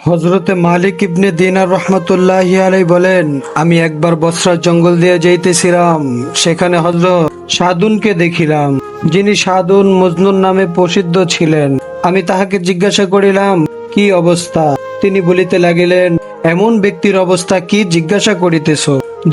হযরতে মালিক ইবনে দিনার রহমতুল্লাহি আলাইহি বলেন, আমি একবার বসরার জঙ্গল দিয়ে যাইতেছিলাম। সেখানে হযরত সাদুনকে দেখিলাম, যিনি সাদুন মজনুন নামে প্রসিদ্ধ ছিলেন। আমি তাহাকে জিজ্ঞাসা করিলাম, কি অবস্থা? তিনি বলিতে লাগিলেন, এমন ব্যক্তির অবস্থা কি জিজ্ঞাসা করিতেছ,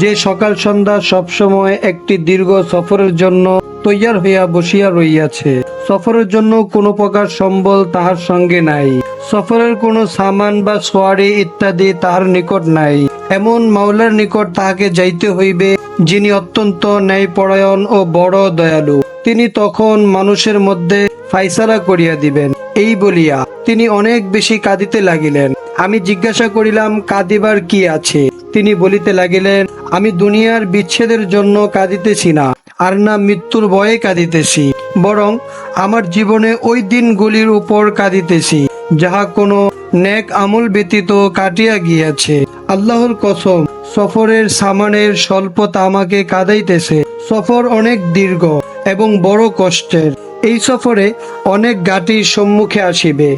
যে সকাল সন্ধ্যা সবসময় একটি দীর্ঘ সফরের জন্য তৈয়ার হইয়া বসিয়া রইয়াছে। সফরের জন্য কোনো প্রকার সম্বল তাহার সঙ্গে নাই, সফরের কোনো সামান বা সোয়ারি ইত্যাদি তাহার নিকট নাই। এমন মাওলার নিকট তাহাকে যাইতে হইবে, যিনি অত্যন্ত ন্যায়পরায়ণ ও বড় দয়ালু। তিনি তখন মানুষের মধ্যে ফাইসালা করিয়া দিবেন। এই বলিয়া তিনি অনেক বেশি কাঁদিতে লাগিলেন। আমি জিজ্ঞাসা করিলাম, কাঁদিবার কি আছে? তিনি বলিতে লাগিলেন, আমি দুনিয়ার বিচ্ছেদের জন্য কাঁদিতেছি না, আর না মৃত্যুর ভয়ে কাঁদিতেছি, বরং আমার জীবনে ওই দিনগুলির উপর কাঁদিতেছি যাহা কোনো নেক আমল ব্যতীত কাটিয়া গিয়াছে। আল্লাহর কসম, সফরের সামানের স্বল্পতা আমাকে কাঁদাইতেছে। সফর অনেক দীর্ঘ এবং বড় কষ্টের। এই সফরে অনেক ঘাটি সম্মুখে আসিবে,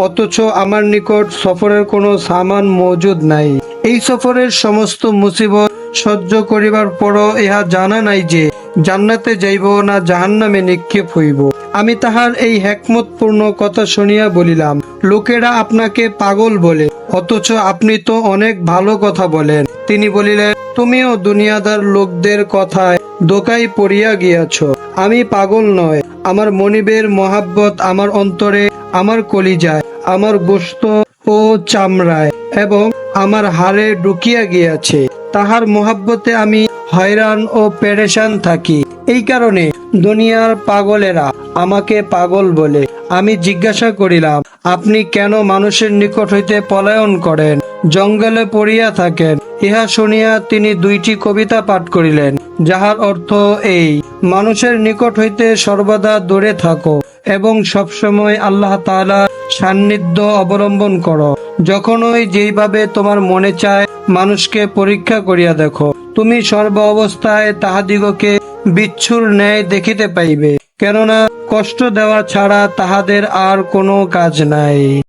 অথচ আমার নিকট সফরের কোনো সামান মজুদ নাই। এই সফরের সমস্ত মুসিবত সহ্য করিবার পরও ইহা জানা নাই যে জান্নাতে যাইব না জাহান্নামে নিক্ষেপ হইব। আমি তাহার এই হিকমতপূর্ণ কথা শুনিয়া বলিলাম, লোকেরা আপনাকে পাগল বলে, অথচ আপনি তো অনেক ভালো কথা বলেন। তিনি বলিলেন, তুমিও দুনিয়াদার লোকদের কথায় ধোঁকায় পড়িয়া গিয়াছ। আমি পাগল নয়, আমার মনিবের মহাব্বত আমার অন্তরে, আমার কলিজায়, আমার গোশত ও চামড়ায় এবং আমার হাড়ে ঢুকিয়া গিয়াছে। তাহার মহাব্বতে আমি হয়রান ও পেরেশান থাকি। এই কারণে দুনিয়ার পাগলেরা আমাকে পাগল বলে। আমি জিজ্ঞাসা করিলাম, আপনি কেন মানুষের নিকট হইতে পলায়ন করেন, জঙ্গলে পড়িয়া থাকেন? ইহা শুনিয়া তিনি দুইটি কবিতা পাঠ করিলেন, যাহার অর্থ এই, মানুষের নিকট হইতে সর্বদা দূরে থাকো এবং সবসময় আল্লাহ তাআলার সান্নিধ্য অবলম্বন করো। যখনই যেইভাবে তোমার মনে চায় মানুষকে পরীক্ষা করিয়া দেখো, তুমি সর্ব অবস্থায় তাহাদিগকে বিচ্ছুর ন্যায় দেখিতে পাইবে, কেননা কষ্ট দেওয়া ছাড়া তাহাদের আর কোনো কাজ নাই।